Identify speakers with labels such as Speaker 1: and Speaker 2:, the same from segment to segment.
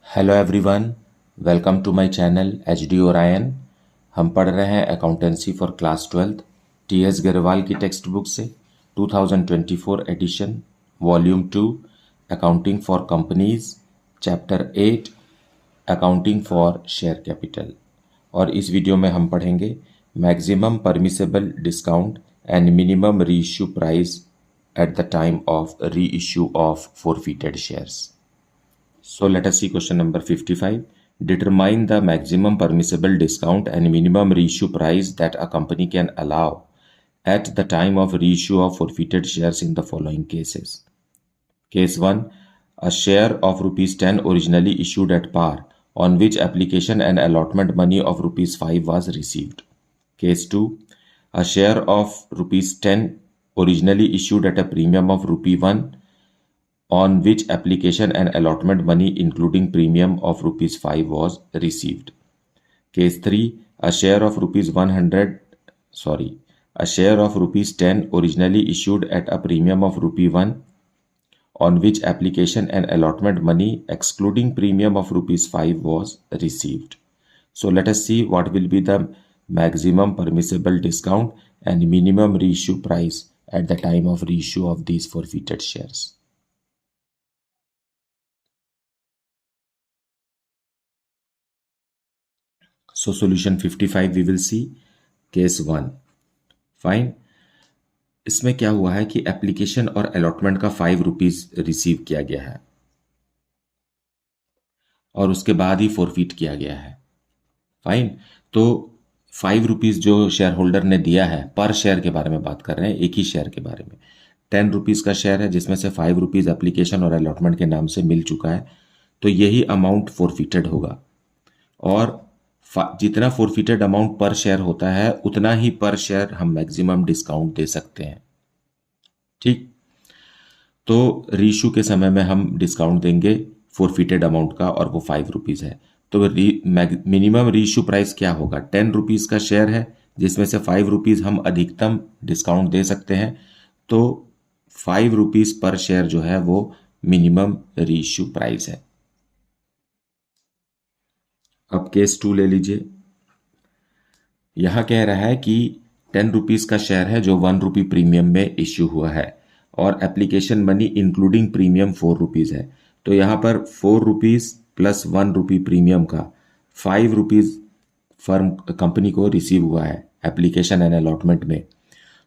Speaker 1: Hello everyone, welcome to my channel H D Orion. हम पढ़ रहे हैं accountancy for class 12 T S Grewal की टेक्स्ट बुक से 2024 edition volume 2 accounting for companies chapter 8 accounting for share capital. और इस video में हम पढ़ेंगे maximum permissible discount and minimum reissue price at the time of reissue of forfeited shares. So let us see question number 55. Determine the maximum permissible discount and minimum reissue price that a company can allow at the time of reissue of forfeited shares in the following cases. Case 1. A share of rupees 10 originally issued at par on which application and allotment money of rupees 5 was received. Case 2. A share of rupees 10 originally issued at a premium of rupee 1 on which application and allotment money including premium of rupees 5 was received. Case 3. A share of rupees 10 originally issued at a premium of rupee 1 on which application and allotment money excluding premium of rupees 5 was received. So let us see what will be the maximum permissible discount and minimum reissue price at the time of reissue of these forfeited shares. So solution 55 we will see. Case 1. Fine. इसमें क्या हुआ है कि application और allotment का 5 rupees receive किया गया है और उसके बाद ही फोरफीट किया गया है। फाइन। तो 5 रुपीज जो शेयर होल्डर ने दिया है, पर शेयर के बारे में बात कर रहे हैं, एक ही शेयर के बारे में। 10 रुपीज का शेयर है जिसमें से 5 रुपीज एप्लीकेशन और अलॉटमेंट के नाम से मिल चुका है, तो यही अमाउंट फोरफिटेड होगा। और जितना फोरफिटेड अमाउंट पर शेयर होता है उतना ही पर शेयर हम मैक्सिमम डिस्काउंट दे सकते हैं। ठीक। तो रीइश्यू के समय में हम डिस्काउंट देंगे फोरफिटेड अमाउंट का और वो 5 रुपीज है। तो मिनिमम रीइश्यू प्राइस क्या होगा? 10 रुपीज का शेयर है जिसमें से 5 रुपीज हम अधिकतम डिस्काउंट दे सकते हैं, तो 5 रुपीज पर शेयर जो है वो मिनिमम रीइश्यू प्राइस है। अब केस 2 ले लीजिए। यहां कह रहा है कि 10 रुपीज का शेयर है जो 1 रुपी प्रीमियम में इश्यू हुआ है और application money including premium 4 rupees है। तो यहां पर 4 रुपीज प्लस 1 रुपी प्रीमियम का 5 रुपीज फर्म कंपनी को रिसीव हुआ है एप्लीकेशन एंड अलॉटमेंट में।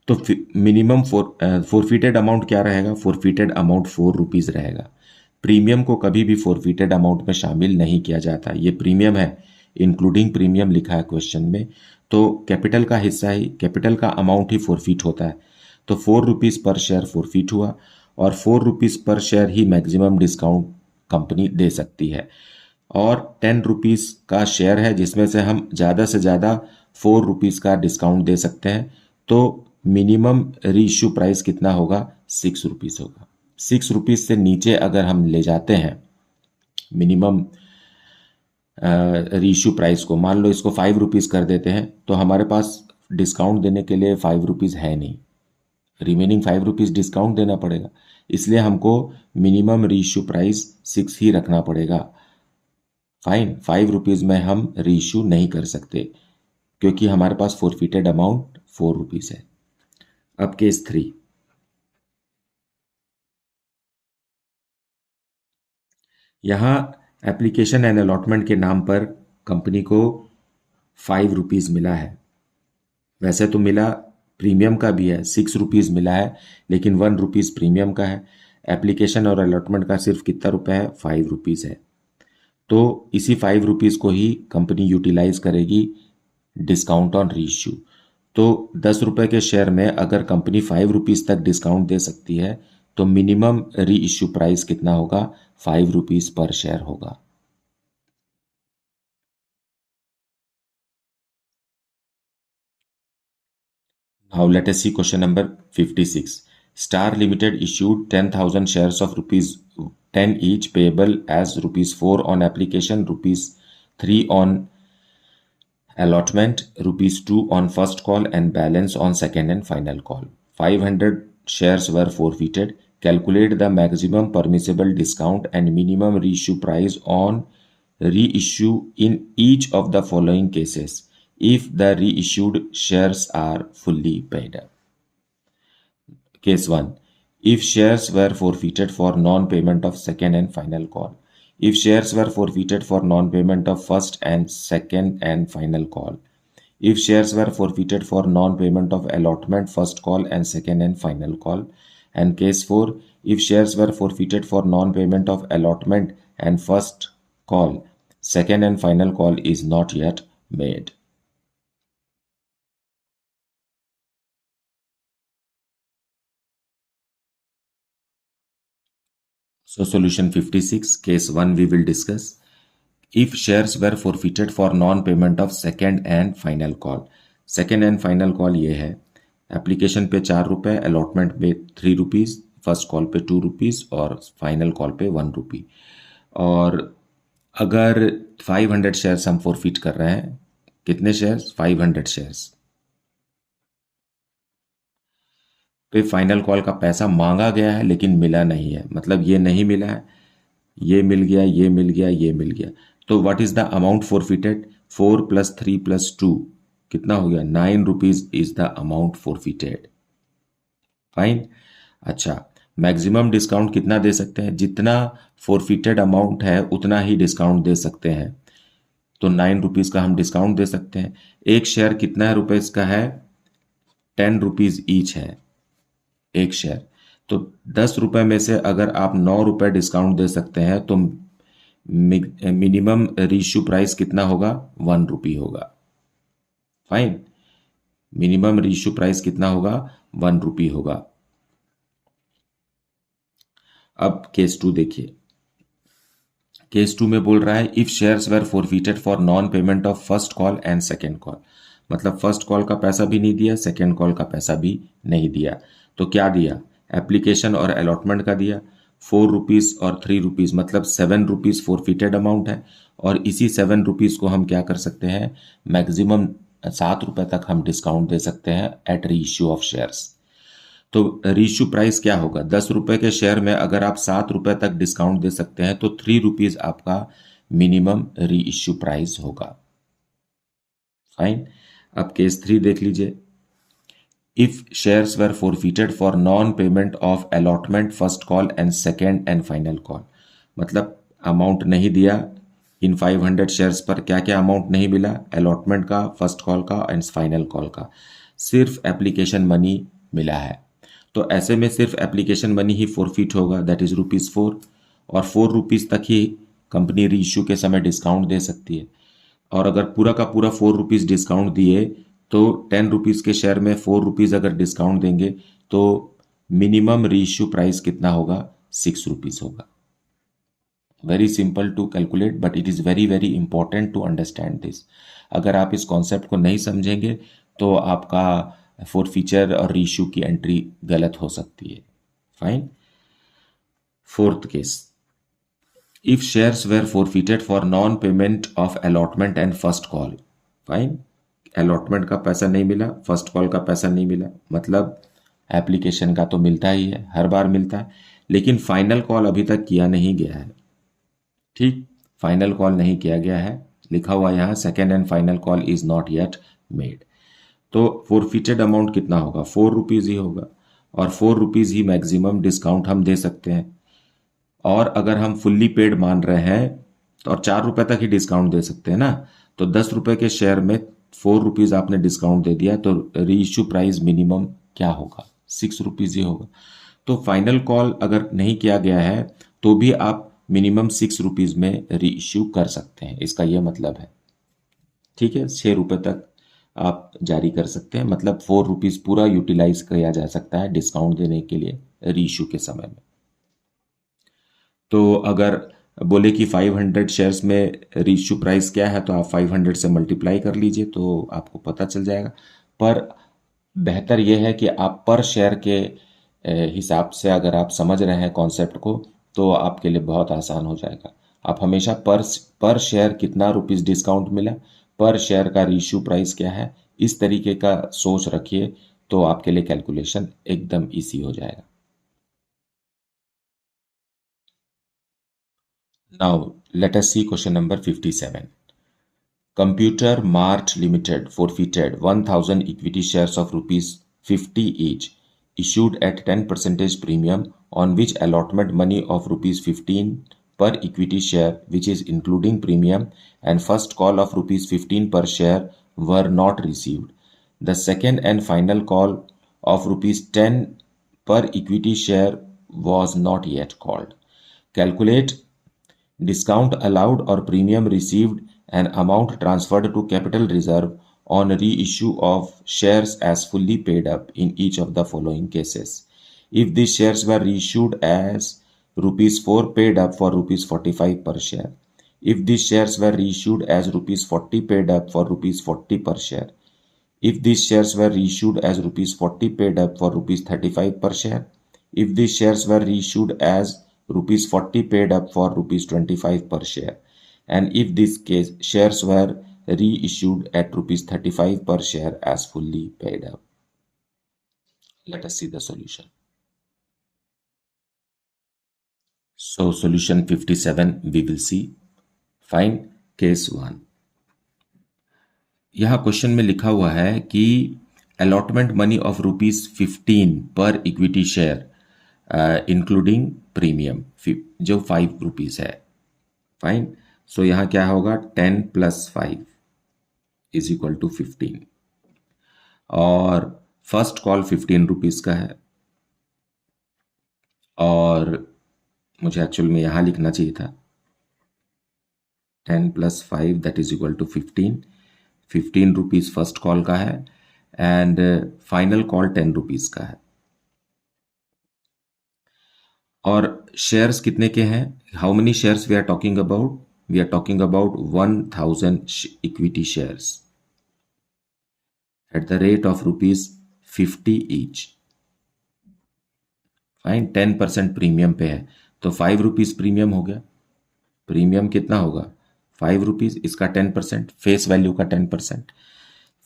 Speaker 1: तो मिनिमम फोरफिटेड अमाउंट क्या रहेगा? फोरफिटेड अमाउंट 4 रुपीज रहेगा। प्रीमियम को कभी भी फोरफिटेड अमाउंट में शामिल नहीं किया जाता। ये प्रीमियम है, इंक्लूडिंग प्रीमियम लिखा है क्वेश्चन में, तो कैपिटल का हिस्सा ही, कैपिटल का अमाउंट ही फोरफिट होता है। तो 4 रुपीज पर शेयर फोरफिट हुआ और 4 रुपीज पर शेयर ही मैक्सिमम डिस्काउंट कंपनी दे सकती है। और 10 रुपीज का शेयर है जिसमें से हम ज़्यादा से ज़्यादा 4 रुपीज का डिस्काउंट दे सकते हैं, तो मिनिमम रीइश्यू प्राइस कितना होगा? 6 रुपीज होगा। 6 रुपीज से नीचे अगर हम ले जाते हैं मिनिमम रीइश्यू प्राइस को, मान लो इसको 5 रुपीज कर देते हैं, तो हमारे पास डिस्काउंट देने के लिए 5 रुपीज है नहीं, रिमेनिंग 5 रुपीज डिस्काउंट देना पड़ेगा। इसलिए हमको मिनिमम रीइश्यू प्राइस 6 ही रखना पड़ेगा। फाइन। 5 रुपीज में हम रीइश्यू नहीं कर सकते क्योंकि हमारे पास फोरफिटेड अमाउंट 4 रुपीज है। अब केस 3। यहां एप्लीकेशन एंड अलॉटमेंट के नाम पर कंपनी को 5 रुपीज मिला है। वैसे तो मिला प्रीमियम का भी है, 6 रुपीज मिला है, लेकिन 1 रुपीज प्रीमियम का है। एप्लीकेशन और अलॉटमेंट का सिर्फ कितना रुपए है? 5 रुपीज है। तो इसी 5 रुपीज को ही कंपनी यूटिलाइज करेगी डिस्काउंट ऑन रीइश्यू। तो 10 रुपए के शेयर में अगर कंपनी 5 रुपीज तक डिस्काउंट दे सकती है तो मिनिमम रीइश्यू प्राइस कितना होगा? 5 रुपीज पर शेयर होगा। Now let us see question number 56. Star Limited issued 10,000 shares of rupees 10 each payable as rupees 4 on application, rupees 3 on allotment, rupees 2 on first call and balance on second and final call. 500 shares were forfeited. Calculate the maximum permissible discount and minimum reissue price on reissue in each of the following cases if the reissued shares are fully paid up. Case 1. If shares were forfeited for non-payment of second and final call. If shares were forfeited for non-payment of first and second and final call. If shares were forfeited for non-payment of allotment, first call and second and final call. And case 4. If shares were forfeited for non-payment of allotment and first call, second and final call is not yet made. So solution 56, case 1 we will discuss. If shares were forfeited for non-payment of second and final call. Second and final call ये है, application पे 4 रुपए, allotment पे 3 rupees, first call पे 2 rupees और final call पे 1 रुपी. और अगर 500 शेयर्स हम फॉरफिट कर रहे हैं, कितने शेयर्स? 500 शेयर्स पे फाइनल कॉल का पैसा मांगा गया है लेकिन मिला नहीं है, मतलब ये नहीं मिला है, ये मिल गया, ये मिल गया, ये मिल गया. तो what is the amount forfeited? 4 + 3 + 2 कितना हो गया? 9 rupees is the amount forfeited. Fine. अच्छा, मैक्सिमम डिस्काउंट कितना दे सकते हैं? जितना फॉरफिटेड अमाउंट है उतना ही डिस्काउंट दे सकते हैं. तो 9 रुपीज का हम डिस्काउंट दे सकते हैं. एक शेयर कितना रुपीज का है? 10 रुपीज ईच है एक शेयर. तो 10 रुपए में से अगर आप 9 रुपए डिस्काउंट दे सकते हैं तो मिनिमम रीइश्यू प्राइस कितना होगा? 1 रुपी होगा. फाइन. मिनिमम रीइश्यू प्राइस कितना होगा? 1 रुपी होगा. अब केस 2 देखिए. केस 2 में बोल रहा है if shares were forfeited for non payment of first call and second call. मतलब फर्स्ट कॉल का पैसा भी नहीं दिया, सेकेंड कॉल का पैसा भी नहीं दिया. तो क्या दिया? एप्लीकेशन और अलॉटमेंट का दिया. 4 रुपीज़ और 3 रुपीज़ मतलब 7 रुपीज़ फॉरफिटेड अमाउंट है. और इसी 7 रुपीज़ को हम क्या कर सकते हैं? मैक्सिमम 7 रुपए तक हम डिस्काउंट दे सकते हैं एट री इश्यू ऑफ शेयर्स. तो रीइश्यू प्राइस क्या होगा? 10 रुपए के शेयर में अगर आप 7 रुपए तक डिस्काउंट दे सकते हैं तो 3 रुपीज़ आपका मिनिमम री इश्यू प्राइस होगा. फाइन. अब केस 3 देख लीजिए. If shares were forfeited for non payment of allotment, first call and second and final call. मतलब अमाउंट नहीं दिया. इन 500 शेयर्स पर क्या क्या अमाउंट नहीं मिला? अलॉटमेंट का, फर्स्ट कॉल का एंड फाइनल कॉल का. सिर्फ एप्लीकेशन मनी मिला है. तो ऐसे में सिर्फ एप्लीकेशन मनी ही फॉरफिट होगा, दैट इज ₹4. और 4 रुपीज़ तक ही कंपनी री इश्यू के समय डिस्काउंट दे सकती है. और अगर पूरा का पूरा 4 रुपीज़ डिस्काउंट दिए तो 10 रुपीज़ के शेयर में 4 रुपीज़ अगर डिस्काउंट देंगे तो मिनिमम री इश्यू प्राइस कितना होगा? 6 रुपीज़ होगा. Very simple to calculate but it is very very important to understand this. अगर आप इस कॉन्सेप्ट को नहीं समझेंगे तो आपका फॉरफीचर और रीइश्यू की एंट्री गलत हो सकती है. Fine. Fourth case. If shares were forfeited for non payment of allotment and first call. Fine. Allotment का पैसा नहीं मिला, फर्स्ट कॉल का पैसा नहीं मिला, मतलब एप्लीकेशन का तो मिलता ही है, हर बार मिलता है, लेकिन फाइनल कॉल अभी तक किया नहीं गया है. ठीक, फाइनल कॉल नहीं किया गया है, लिखा हुआ यहाँ second and final call is not yet made. तो फॉरफिटेड अमाउंट कितना होगा? 4 रुपीज़ ही होगा. और 4 रुपीज़ ही मैक्सिमम डिस्काउंट हम दे सकते हैं. और अगर हम फुल्ली पेड मान रहे हैं तो और 4 रुपए तक ही डिस्काउंट दे सकते हैं ना. तो 10 रुपए के शेयर में 4 रुपीज़ आपने डिस्काउंट दे दिया तो री इश्यू प्राइस मिनिमम क्या होगा? 6 रुपीज़ ही होगा. तो फाइनल कॉल अगर नहीं किया गया है तो भी आप मिनिमम 6 रुपीज़ में री इश्यू कर सकते हैं, इसका यह मतलब है. ठीक है, 6 रुपए तक आप जारी कर सकते हैं, मतलब 4 रुपीज़ पूरा यूटिलाइज किया जा सकता है डिस्काउंट देने के लिए री इश्यू के समय में. तो अगर बोले कि 500 शेयर्स में री इश्यू प्राइस क्या है तो आप 500 से मल्टीप्लाई कर लीजिए तो आपको पता चल जाएगा. पर बेहतर यह है कि आप पर शेयर के हिसाब से अगर आप समझ रहे हैं कॉन्सेप्ट को तो आपके लिए बहुत आसान हो जाएगा. आप हमेशा पर शेयर कितना रुपीज़ डिस्काउंट मिला, पर शेयर का रीइश्यू प्राइस क्या है, इस तरीके का सोच रखिए तो आपके लिए कैलकुलेशन एकदम इजी हो जाएगा. Now, let us see question number 57. Computer Mart Limited forfeited 1000 equity shares of rupees 50 each, issued at 10% premium, on which allotment money of rupees 15 per equity share, which is including premium, and first call of rupees 15 per share were not received. The second and final call of rupees 10 per equity share was not yet called. Calculate discount allowed or premium received and amount transferred to capital reserve on reissue of shares as fully paid up in each of the following cases. If these shares were reissued as rupees 4 paid up for rupees 45 per share. If these shares were reissued as rupees 40 paid up for rupees 40 per share. If these shares were reissued as rupees 40 paid up for rupees 35 per share. If these shares were reissued as rupees 40 paid up for rupees 25 per share, and if these shares were reissued at rupees 35 per share as fully paid up. Let us see the solution. So solution 57 we will see. Find case 1. यहाँ question में लिखा हुआ है कि allotment money of rupees 15 पर equity share including premium जो 5 rupees है. Fine. सो यहाँ क्या होगा 10 + 5 इज इक्वल टू 15 और फर्स्ट कॉल 15 रुपीज का है और मुझे एक्चुअल में यहाँ लिखना चाहिए था 10 + 5 that is equal to 15 rupees first call का है एंड फाइनल कॉल 10 रुपीज का है. और शेयर्स कितने के हैं? How many shares we are talking about? We are talking about 1000 equity shares at the rate of rupees 50 each. Fine. 10% premium पे है तो 5 रुपीज प्रीमियम हो गया. प्रीमियम कितना होगा? 5 रुपीज. इसका 10%, फेस वैल्यू का 10%,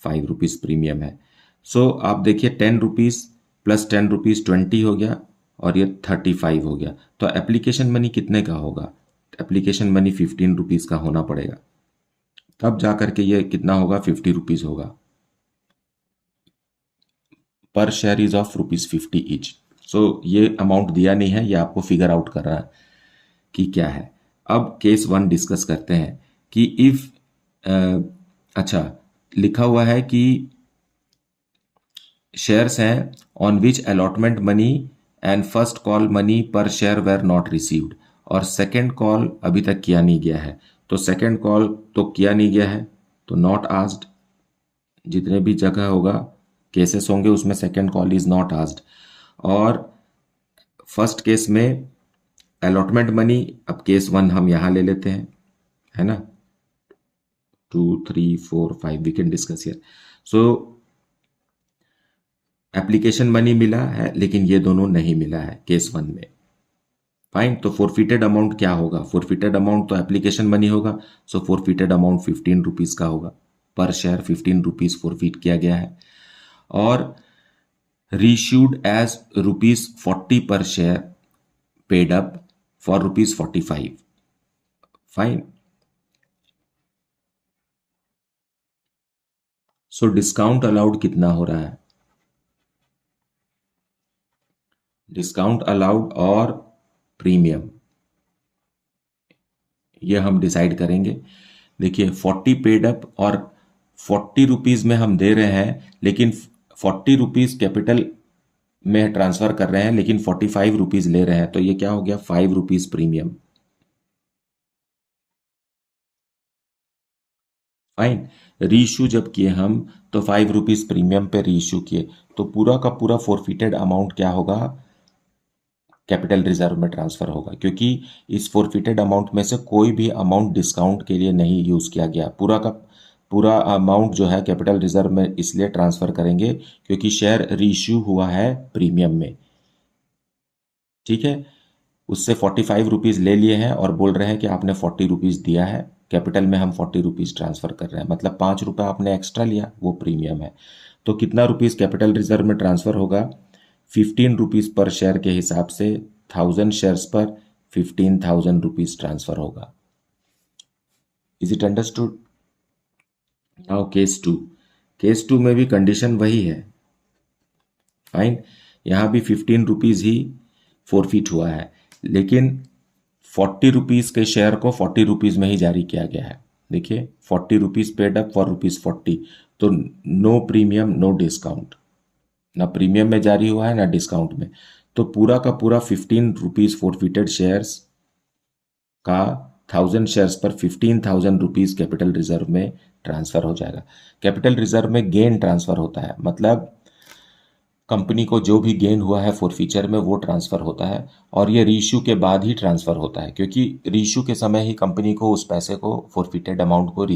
Speaker 1: 5 रुपीज प्रीमियम है. सो आप देखिए 10 रुपीज प्लस 10 रुपीज 20 हो गया और ये 35 हो गया. तो एप्लीकेशन मनी कितने का होगा? एप्लीकेशन मनी 15 रुपीज का होना पड़ेगा. तब जाकर के ये कितना होगा? 50 रुपीज होगा. Per share is of rupees 50 each. So ये अमाउंट दिया नहीं है, ये आपको फिगर आउट कर रहा है कि क्या है. अब केस 1 डिस्कस करते हैं कि इफ अच्छा लिखा हुआ है कि शेयर्स हैं on which allotment money and first call money पर शेयर वेर नॉट रिसीव्ड और सेकेंड कॉल अभी तक किया नहीं गया है. तो सेकेंड कॉल तो किया नहीं गया है तो नॉट आस्ड. जितने भी जगह होगा केसेस होंगे उसमें second call is not asked. और फर्स्ट केस में अलॉटमेंट मनी, अब केस 1 हम यहां ले लेते हैं, है ना. 2 3 4 5 we can discuss here. So application money मिला है लेकिन ये दोनों नहीं मिला है केस 1 में. फाइन. तो फोरफिटेड अमाउंट क्या होगा? फोरफिटेड अमाउंट तो एप्लीकेशन मनी होगा. सो फोरफिटेड अमाउंट 15 रुपीज का होगा. पर शेयर 15 रुपीज फोरफिट किया गया है. और रीइश्यूड एज रुपीज 40 पर share paid up for rupees 45. Fine. So discount allowed कितना हो रहा है? डिस्काउंट अलाउड और प्रीमियम ये हम डिसाइड करेंगे. देखिए 40 पेड अप और 40 रुपीज में हम दे रहे हैं लेकिन 40 रुपीज कैपिटल में ट्रांसफर कर रहे हैं लेकिन 45 रुपीज ले रहे हैं. तो ये क्या हो गया? 5 रुपीज प्रीमियम. फाइन. रीइश्यू जब किए हम तो 5 रुपीज प्रीमियम पे रीइश्यू किए तो पूरा का पूरा फोरफिटेड अमाउंट क्या होगा? कैपिटल रिजर्व में ट्रांसफर होगा क्योंकि इस फोरफिटेड अमाउंट में से कोई भी अमाउंट डिस्काउंट के लिए नहीं यूज किया गया. पूरा का पूरा अमाउंट जो है कैपिटल रिजर्व में इसलिए ट्रांसफर करेंगे क्योंकि शेयर रीइश्यू हुआ है प्रीमियम में. ठीक है. उससे 45 रुपीज ले लिए हैं और बोल रहे हैं कि आपने 40 रुपीज दिया है. कैपिटल में हम 40 रुपीज ट्रांसफर कर रहे हैं मतलब 5 रुपये आपने एक्स्ट्रा लिया, वो प्रीमियम है. तो कितना रुपीज कैपिटल रिजर्व में ट्रांसफर होगा? 15 रुपीज पर शेयर के हिसाब से 1000 शेयर्स पर 15,000 रुपीज ट्रांसफर होगा। Is it understood? Now case two. Case two में भी कंडीशन वही है। फाइन, यहां भी 15 रुपीज ही फोरफिट हुआ है, लेकिन 40 रुपीज के शेयर को 40 रुपीज में ही जारी किया गया है। देखिए 40 रुपीज पेड अप फॉर ₹40, तो नो प्रीमियम नो डिस्काउंट, ना प्रीमियम में जारी हुआ है ना डिस्काउंट में, तो पूरा का पूरा 15 रुपीज फोरफिटेड शेयर्स का 1000 शेयर्स पर 15,000 रुपीज कैपिटल रिजर्व में ट्रांसफर हो जाएगा। कैपिटल रिजर्व में गेन ट्रांसफर होता है, मतलब कंपनी को जो भी गेन हुआ है फॉरफीचर में वो ट्रांसफर होता है, और ये रीइश्यू के बाद ही ट्रांसफर होता है, क्योंकि रीइश्यू के समय ही कंपनी को उस पैसे को फॉरफिटेड अमाउंट को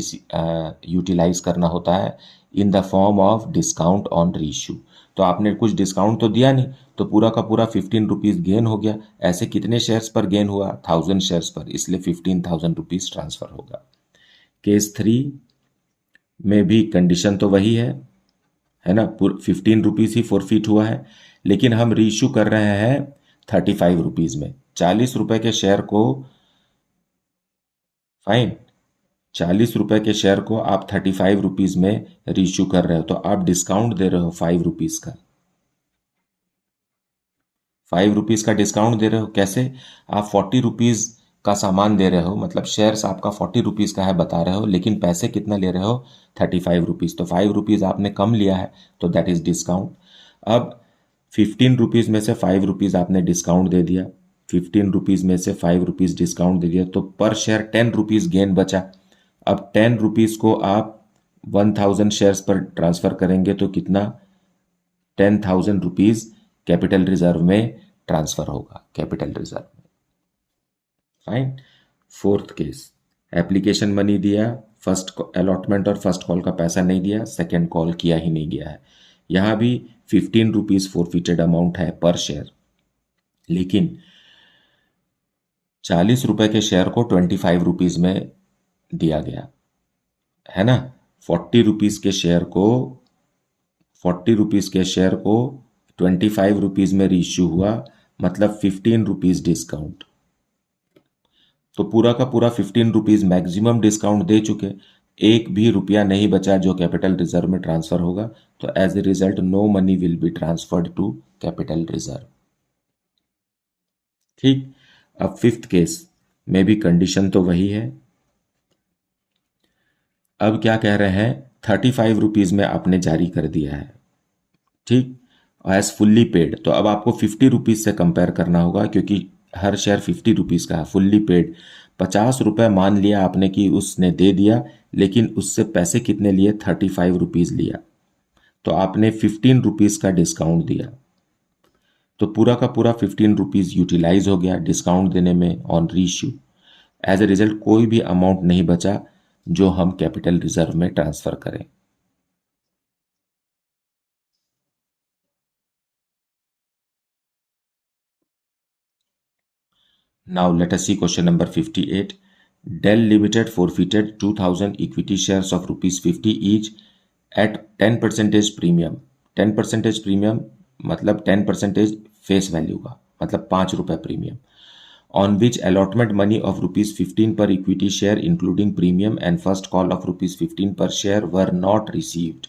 Speaker 1: यूटिलाइज करना होता है in the form of discount on reissue. तो आपने कुछ डिस्काउंट तो दिया नहीं, तो पूरा का पूरा 15 रुपीज गेन हो गया। ऐसे कितने शेयर्स पर गेन हुआ? 1000 शेयर्स पर, इसलिए 15,000 रुपीज ट्रांसफर होगा। केस 3 में भी कंडीशन तो वही है ना, 15 रुपीज ही फॉरफिट हुआ है, लेकिन हम रीइश्यू कर रहे हैं 35 रुपीज में। 40 रुपए के शेयर को, फाइन, 40 रुपए के शेयर को आप 35 रुपीज में रीइश्यू कर रहे हो, तो आप डिस्काउंट दे रहे हो 5 रुपीज का। 5 रुपीज का डिस्काउंट दे रहे हो। कैसे? आप 40 रुपीज का सामान दे रहे हो, मतलब शेयर्स आपका 40 रुपीज का है बता रहे हो, लेकिन पैसे कितना ले रहे हो? 35 रुपीज। तो 5 रुपीज आपने कम लिया है, तो दैट इज डिस्काउंट। अब 15 रुपीज में से 5 रुपीज आपने डिस्काउंट दे दिया, 15 रुपीज में से 5 रुपीज डिस्काउंट दे दिया, तो पर शेयर 10 रुपीज गेन बचा। अब 10 रुपीज को आप 1000 शेयर्स पर ट्रांसफर करेंगे तो कितना? 10,000 रुपीज कैपिटल रिजर्व में ट्रांसफर होगा, कैपिटल रिजर्व में। Fine. Fourth case, application money दिया, फर्स्ट अलॉटमेंट और फर्स्ट कॉल का पैसा नहीं दिया, सेकेंड कॉल किया ही नहीं गया है। यहां भी 15 रुपीज फोरफिटेड अमाउंट है पर शेयर, लेकिन 40 रुपए के शेयर को 25 रुपीज में दिया गया है ना। 40 रुपीज के शेयर को 25 रुपीज में रीइश्यू हुआ, मतलब 15 रुपीज डिस्काउंट। तो पूरा का पूरा 15 रुपीज मैक्सिमम डिस्काउंट दे चुके, एक भी रुपया नहीं बचा जो कैपिटल रिजर्व में ट्रांसफर होगा, तो as a result no money will be transferred to capital reserve. ठीक। अब फिफ्थ केस में भी कंडीशन तो वही है। अब क्या कह रहे हैं? 35 रुपीज में आपने जारी कर दिया है, ठीक, एज फुल्ली पेड। तो अब आपको 50 रुपीज से कंपेयर करना होगा, क्योंकि हर शेयर 50 रुपीज का है। फुल्ली पेड 50 रुपए मान लिया आपने कि उसने दे दिया, लेकिन उससे पैसे कितने लिए? 35 रुपीज लिया, तो आपने 15 रुपीज का डिस्काउंट दिया, तो पूरा का पूरा 15 रुपीज यूटिलाइज हो गया डिस्काउंट देने में on reissue. As a result कोई भी अमाउंट नहीं बचा जो हम कैपिटल रिजर्व में ट्रांसफर करें। Now let us see question number 58. Dell Limited forfeited 2000 equity shares of ₹50 each at 10% premium. 10% premium मतलब 10% फेस वैल्यू का, मतलब 5 रुपए premium, on which allotment money of ₹15 per equity share including premium and first call of ₹15 per share were not received.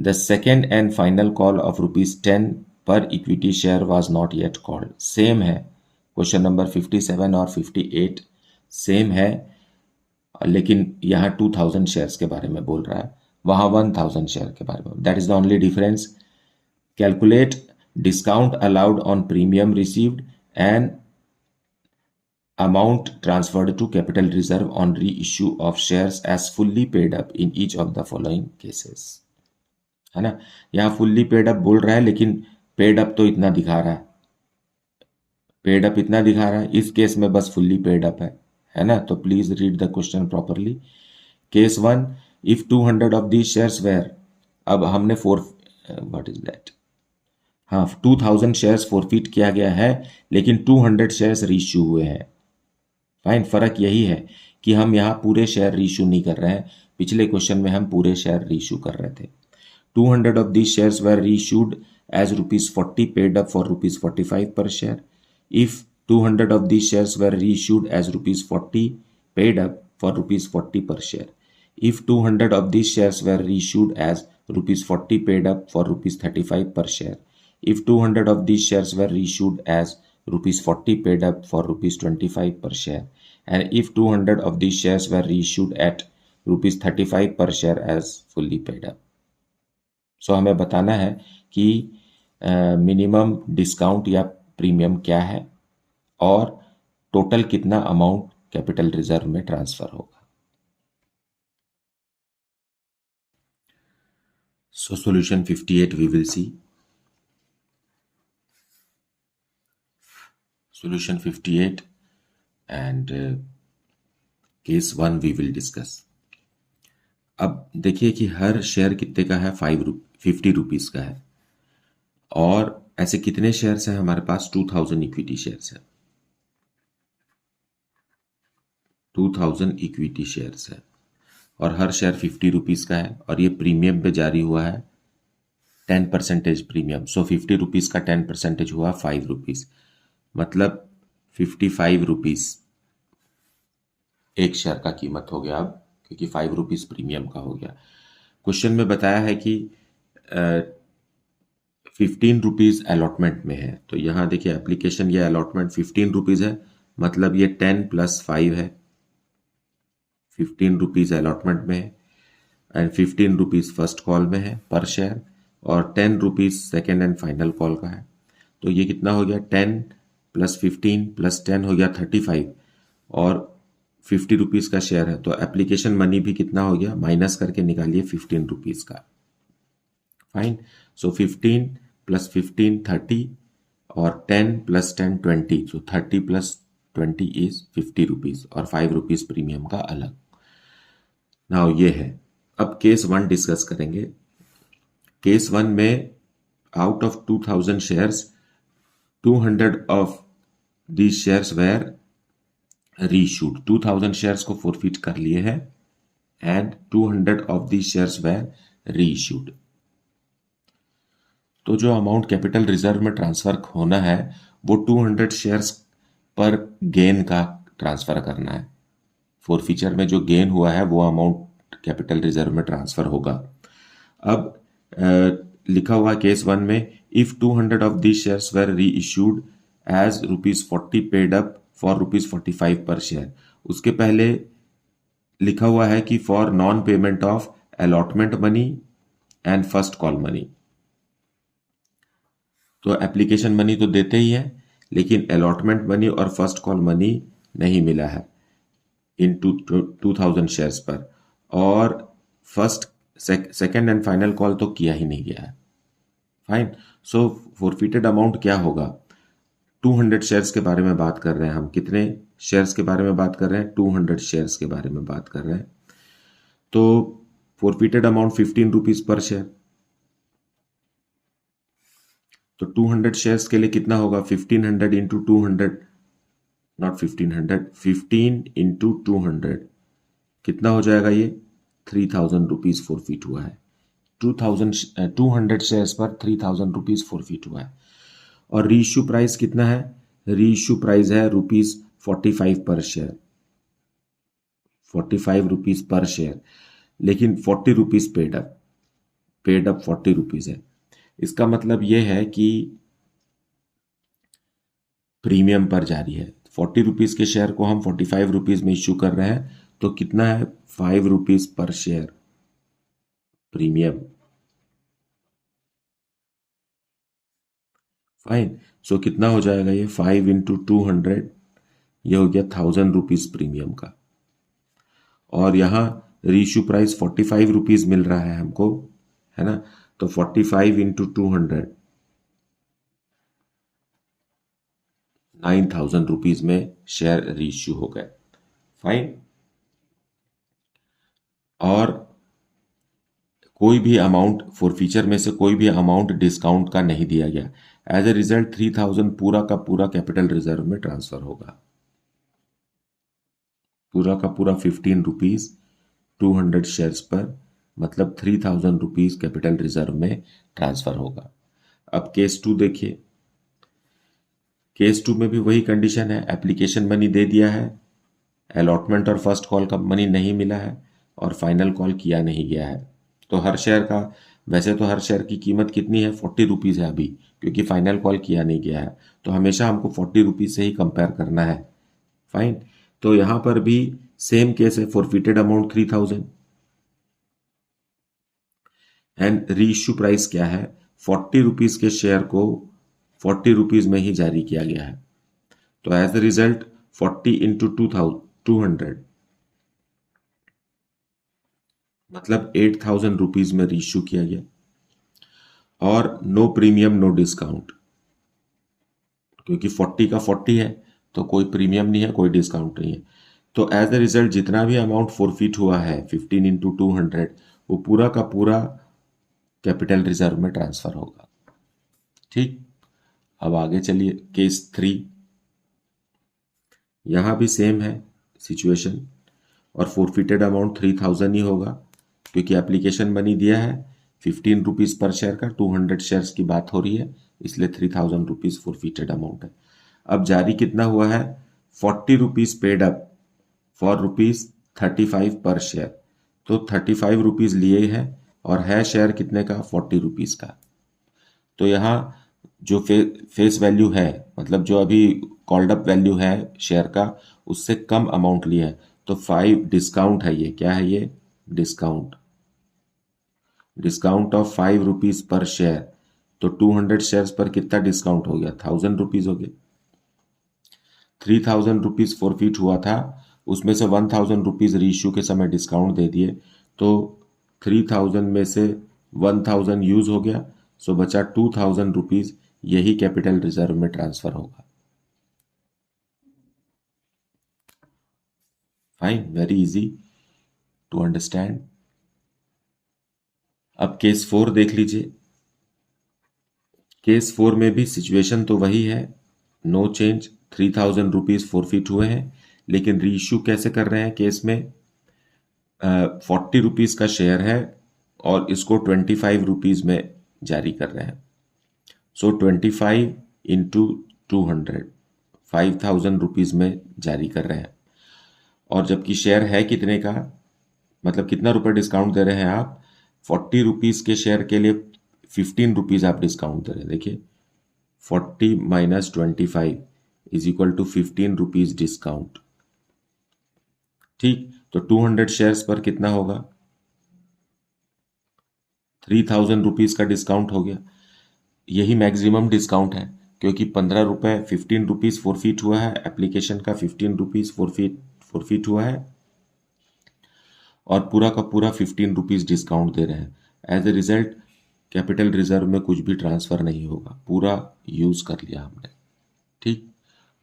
Speaker 1: The second and final call of ₹10 per equity share was not yet called. Same है, question number 57 और 58 same है, लेकिन यहाँ 2000 shares के बारे में बोल रहा है, वहाँ 1000 शेयर के बारे में। That is the only difference. Calculate discount allowed on premium received and amount transferred to capital reserve on reissue of shares as fully paid up in each of the following cases. है ना, यहाँ fully paid up बोल रहा है, लेकिन paid up तो इतना दिखा रहा है, पेड अप इतना दिखा रहा है, इस केस में बस फुल्ली पेड अप है ना। तो please read the question properly. Case 1, if 200 of the shares where, अब हमने व्हाट इज दैट, हाँ 2000 शेयर्स फॉरफिट किया गया है, लेकिन 200 शेयर्स रीइश्यू हुए हैं। फाइन, फर्क यही है कि हम यहाँ पूरे शेयर रीइश्यू नहीं कर रहे हैं, पिछले क्वेश्चन में हम पूरे शेयर रीइश्यू कर रहे थे। 200 of these shares were reissued as ₹40 paid up for ₹45 per share. If 200 of these shares were reissued as rupees 40 paid up for rupees 40 per share. If 200 of these shares were reissued as rupees 40 paid up for rupees 35 per share. If 200 of these shares were reissued as rupees 40 paid up for rupees 25 per share, and if 200 of these shares were reissued at rupees 35 per share as fully paid up. सो हमें बताना है कि minimum discount या premium क्या है और total कितना amount capital reserve में ट्रांसफर होगा. So solution 58 we will see. Solution 58 and case 1 we will discuss. अब देखिए कि हर शेयर कितने का है, 50 रुपीज़ का है और ऐसे कितने शेयर्स हैं हमारे पास, 2000 इक्विटी शेयर्स है, 2000 इक्विटी शेयर्स है और हर शेयर 50 रुपीज़ का है और ये प्रीमियम पे जारी हुआ है 10% प्रीमियम. सो 50 रुपीज़ का 10% हुआ 5 रुपीज़, मतलब 55 रुपीज़ एक शेयर का कीमत हो गया अब, क्योंकि 5 रुपीज़ प्रीमियम का हो गया. क्वेश्चन में बताया है कि 15 रुपीज़ अलॉटमेंट में है, तो यहाँ देखिए एप्लीकेशन या अलॉटमेंट 15 रुपीज़ है, मतलब ये 10 + 5 है, 15 रुपीज़ अलॉटमेंट में है एंड 15 रुपीज़ फर्स्ट कॉल में है पर शेयर और 10 rupees second and final call का है. तो ये कितना हो गया, 10 + 15 + 10 हो गया 35 और 50 रुपीज़ का शेयर है, तो एप्लीकेशन मनी भी कितना हो गया, माइनस करके निकालिए 15 रुपीज़ का. फाइन. सो 15 + 15 30 और 10 + 10 20, सो 30 + 20 इज 50 रुपीज़ और 5 रुपीज़ प्रीमियम का अलग. नाउ ये है. अब केस 1 डिस्कस करेंगे. केस 1 में out of 2000 shares 200 of these shares were reissued. 2000 shares को फोरफिट कर लिए हैं and 200 of these shares were reissued. तो जो अमाउंट कैपिटल रिजर्व में ट्रांसफर होना है वो 200 शेयर्स पर गेन का ट्रांसफर करना है. फोरफीचर में जो गेन हुआ है वो अमाउंट कैपिटल रिजर्व में ट्रांसफर होगा. अब लिखा हुआ केस 1 में if 200 of these shares were reissued as rupees 40 paid up for rupees 45 per share. उसके पहले लिखा हुआ है कि for non payment of allotment money and first call money. तो एप्लीकेशन मनी तो देते ही है, लेकिन अलॉटमेंट मनी और फर्स्ट कॉल मनी नहीं मिला है इन 2000 शेयर्स पर, और first second and final call तो किया ही नहीं गया है. फाइन. सो फॉरफिटेड अमाउंट क्या होगा, 200 शेयर्स के बारे में बात कर रहे हैं हम. कितने शेयर्स के बारे में बात कर रहे हैं, 200 शेयर्स के बारे में बात कर रहे हैं. तो फॉरफिटेड अमाउंट 15 रुपीज़ पर शेयर. तो 200 शेयर्स के लिए कितना होगा, 1500 इंटू 200, नॉट 1500, 15 इंटू 200 कितना हो जाएगा, ये 3000 रुपीज़ फॉरफिट हुआ है. 200 शेयर्स पर 3000 रुपीज़ फॉरफिट हुआ है. और रीइश्यू प्राइस कितना है, रीइश्यू प्राइस है ₹45 पर शेयर, 45 रुपीज़ पर शेयर, लेकिन 40 रुपीज़ पेड अप 40 रुपीज़ है. इसका मतलब यह है कि प्रीमियम पर जारी है. 40 रुपीज़ के शेयर को हम 45 रुपीज़ में इश्यू कर रहे हैं, तो कितना है, 5 रुपीज़ पर शेयर प्रीमियम. फाइन. सो कितना हो जाएगा ये, 5 इंटू 200, ये हो गया 1000 रुपीज़ प्रीमियम का. और यहाँ रीइश्यू प्राइस 45 रुपीज़ मिल रहा है हमको, है ना. तो 45 इंटू 200 9000 रुपीज़ में शेयर रीइश्यू हो गए. फाइन. और कोई भी अमाउंट फॉरफीचर में से कोई भी अमाउंट डिस्काउंट का नहीं दिया गया. एज ए रिजल्ट 3000 पूरा का पूरा कैपिटल रिजर्व में ट्रांसफर होगा. पूरा का पूरा 15 रुपीज़ 200 शेयर्स पर, मतलब 3000 रुपीज़ कैपिटल रिजर्व में ट्रांसफर होगा. अब केस 2 देखिए. केस 2 में भी वही कंडीशन है, एप्लीकेशन मनी दे दिया है, अलॉटमेंट और फर्स्ट कॉल का मनी नहीं मिला है और फाइनल कॉल किया नहीं गया है। तो हर शेयर का, वैसे तो हर शेयर की कीमत कितनी है, 40 रुपीज़ है अभी, क्योंकि फाइनल कॉल किया नहीं गया है, तो हमेशा हमको 40 रुपीज़ से ही कंपेयर करना है। फाइन। तो यहाँ पर भी सेम केस है, forfeited amount 3000 and reissue price क्या है, 40 रुपीज़ के शेयर को 40 रुपीज़ में ही जारी किया गया है। तो एज अ रिजल्ट 40 इंटू 200 मतलब 8000 रुपीज में रीइश्यू किया गया, और नो प्रीमियम नो डिस्काउंट, क्योंकि 40 का 40 है तो कोई प्रीमियम नहीं है, कोई डिस्काउंट नहीं है। तो एज अ रिजल्ट जितना भी अमाउंट फॉरफिट हुआ है 15 इंटू 200, वो पूरा का पूरा कैपिटल रिजर्व में ट्रांसफर होगा। ठीक, अब आगे चलिए केस 3। यहां भी सेम है सिचुएशन, और फॉरफिटेड अमाउंट 3000 ही होगा, क्योंकि एप्लीकेशन मनी दिया है 15 रुपीज़ पर शेयर का, 200 शेयर्स की बात हो रही है, इसलिए 3000 रुपीज़ फॉरफिटेड अमाउंट है। अब जारी कितना हुआ है, 40 rupees paid up for rupees 35 पर शेयर, तो 35 रुपीज़ लिए है और है शेयर कितने का, 40 रुपीज़ का। तो यहाँ जो फेस वैल्यू है, मतलब जो अभी कॉल्ड अप वैल्यू है शेयर का, उससे कम अमाउंट लिया है, तो 5 डिस्काउंट है, ये क्या है, ये discount of 5 rupees per share. तो 200 शेयर्स पर कितना डिस्काउंट हो गया, 1000 रुपीज हो गया। 3000 रुपीज फॉरफिट हुआ था, उसमें से 1000 रुपीज रीइश्यू के समय डिस्काउंट दे दिए, तो 3000 में से 1000 यूज हो गया, सो बचा 2000 रुपीज, यही कैपिटल रिजर्व में ट्रांसफर होगा। Fine, very easy to understand. अब केस 4 देख लीजिए। केस 4 में भी सिचुएशन तो वही है, नो चेंज, 3000 रुपीज फॉरफिट हुए हैं, लेकिन रीइश्यू कैसे कर रहे हैं केस में, 40 रुपीज का शेयर है और इसको 25 रुपीज में जारी कर रहे हैं। सो 25 इंटू 200, 5000 रुपीज में जारी कर रहे हैं, और जबकि शेयर है कितने का, मतलब कितना रुपए डिस्काउंट दे रहे हैं आप, 40 रुपीज के शेयर के लिए 15 रुपीज आप डिस्काउंट दे रहे हैं। देखिए 40 minus 25 is equal to 15 rupees discount. ठीक, तो 200 शेयर्स पर कितना होगा, 3000 रुपीज का डिस्काउंट हो गया। यही मैक्सिमम डिस्काउंट है, क्योंकि 15 रुपए 15 रुपीज फॉरफिट हुआ है, एप्लीकेशन का 15 रुपीज फॉरफिट हुआ है, और पूरा का पूरा 15 रुपीज डिस्काउंट दे रहे हैं। As a result capital reserve में कुछ भी ट्रांसफर नहीं होगा, पूरा यूज कर लिया हमने। ठीक,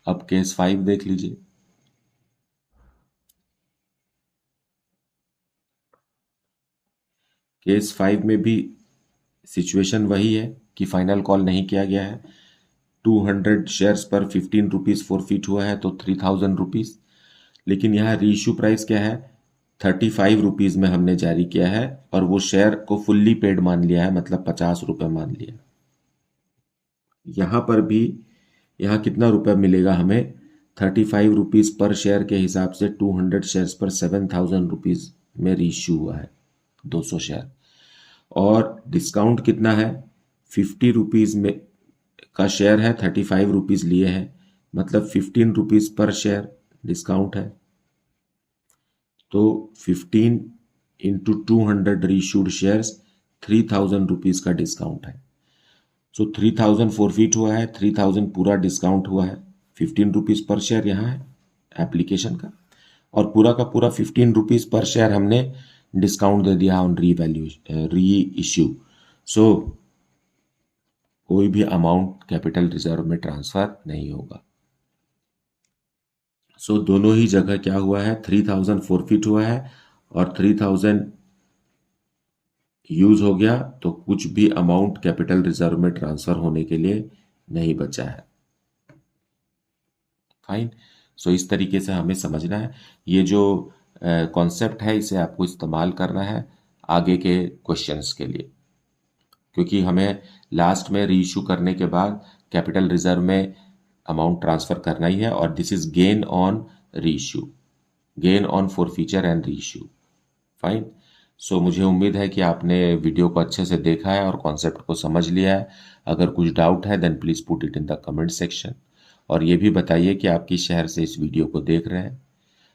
Speaker 1: अब केस 5 देख लीजिए। केस 5 में भी सिचुएशन वही है कि फाइनल कॉल नहीं किया गया है, 200 शेयर्स पर 15 रुपीज फॉरफिट हुआ है, तो 3000 रुपीज, लेकिन यहाँ रीइश्यू प्राइस क्या है, 35 रुपीज में हमने जारी किया है, और वो शेयर को फुल्ली पेड मान लिया है, मतलब 50 रुपए मान लिया। यहां पर भी, यहाँ कितना रुपए मिलेगा हमें, 35 रुपीज पर शेयर के हिसाब से 200 शेयर्स पर 7000 रुपीज में रीइश्यू हुआ है, 200 शेयर, और डिस्काउंट कितना है, 50 रुपीज में का शेयर है, 35 रुपीज लिए हैं, मतलब 15 रुपीज पर शेयर डिस्काउंट है। तो 15 इंटू 200 रीइश्यूड शेयर्स, 3000 रुपीज का डिस्काउंट है। सो 3000 फॉरफिट हुआ है, 3000 पूरा डिस्काउंट हुआ है, 15 रुपीज पर शेयर यहाँ है एप्लीकेशन का, और पूरा का पूरा 15 रुपीज पर शेयर हमने डिस्काउंट दे दिया ऑन री इश्यू। सो कोई भी अमाउंट कैपिटल रिजर्व में ट्रांसफर नहीं होगा। सो दोनों ही जगह क्या हुआ है, 3000 फॉरफिट हुआ है और 3000 यूज हो गया, तो कुछ भी अमाउंट कैपिटल रिजर्व में ट्रांसफर होने के लिए नहीं बचा है। फाइन, सो इस तरीके से हमें समझना है, ये जो कॉन्सेप्ट है इसे आपको इस्तेमाल करना है आगे के क्वेश्चंस के लिए, क्योंकि हमें लास्ट में रीइश्यू करने के बाद कैपिटल रिजर्व में अमाउंट ट्रांसफ़र करना ही है, और this is gain on reissue, gain on forfeiture and reissue. Fine. So मुझे उम्मीद है कि आपने वीडियो को अच्छे से देखा है और कॉन्सेप्ट को समझ लिया है। अगर कुछ डाउट है then please put it in the comment section, और ये भी बताइए कि आप किस शहर से इस वीडियो को देख रहे हैं।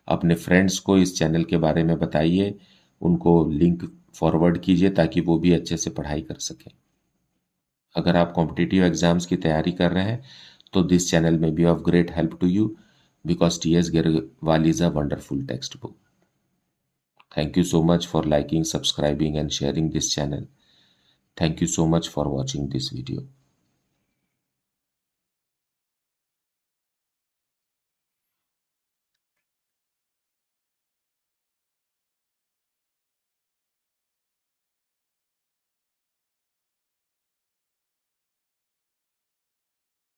Speaker 1: अपने फ्रेंड्स को इस चैनल के बारे में बताइए, उनको लिंक फॉरवर्ड कीजिए ताकि वो भी अच्छे से पढ़ाई कर सकें। अगर आप कॉम्पिटिटिव एग्जाम्स की तैयारी कर रहे हैं तो दिस चैनल में be of great help to you, because TS Grewal is a wonderful text book. Thank you so much for liking, subscribing and sharing this channel. Thank you so much for watching this video.